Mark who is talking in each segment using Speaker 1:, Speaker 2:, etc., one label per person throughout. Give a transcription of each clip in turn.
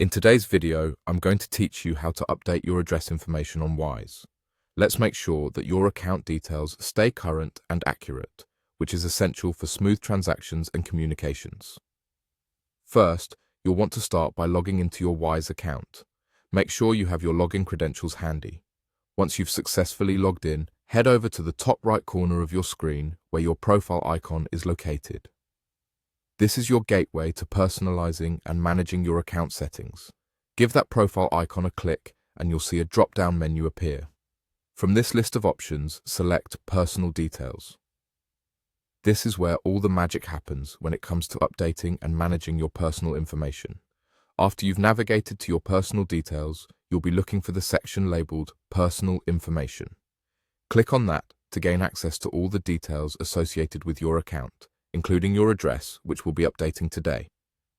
Speaker 1: In today's video, I'm going to teach you how to update your address information on Wise. Let's make sure that your account details stay current and accurate, which is essential for smooth transactions and communications. First, you'll want to start by logging into your Wise account. Make sure you have your login credentials handy. Once you've successfully logged in, head over to the top right corner of your screen where your profile icon is located. This is your gateway to personalizing and managing your account settings. Give that profile icon a click and you'll see a drop-down menu appear. From this list of options, select Personal Details. This is where all the magic happens when it comes to updating and managing your personal information. After you've navigated to your personal details, you'll be looking for the section labeled Personal Information. Click on that to gain access to all the details associated with your account, including your address, which we'll be updating today.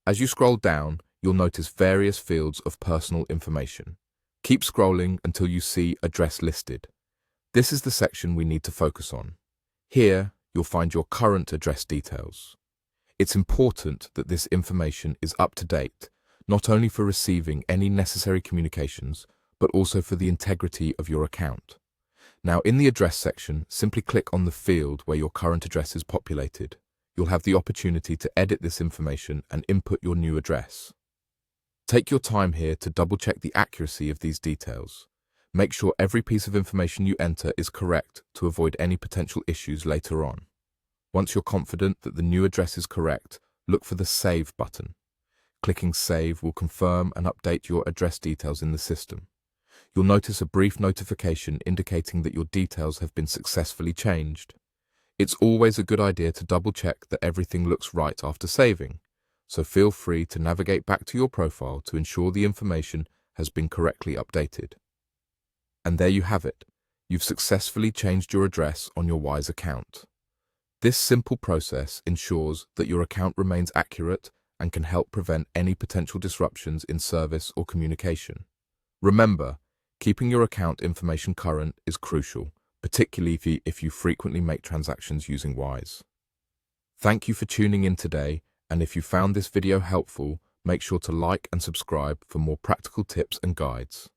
Speaker 1: As you scroll down, you'll notice various fields of personal information. Keep scrolling until you see Address Listed. This is the section we need to focus on. Here, you'll find your current address details. It's important that this information is up to date, not only for receiving any necessary communications, but also for the integrity of your account. Now, in the address section, simply click on the field where your current address is populated. You'll have the opportunity to edit this information and input your new address. Take your time here to double-check the accuracy of these details. Make sure every piece of information you enter is correct to avoid any potential issues later on. Once you're confident that the new address is correct, look for the Save button. Clicking Save will confirm and update your address details in the system. You'll notice a brief notification indicating that your details have been successfully changed. It's always a good idea to double-check that everything looks right after saving, so feel free to navigate back to your profile to ensure the information has been correctly updated. And there you have it. You've successfully changed your address on your Wise account. This simple process ensures that your account remains accurate and can help prevent any potential disruptions in service or communication. Remember, keeping your account information current is crucial, particularly if you frequently make transactions using Wise. Thank you for tuning in today, and if you found this video helpful, make sure to like and subscribe for more practical tips and guides.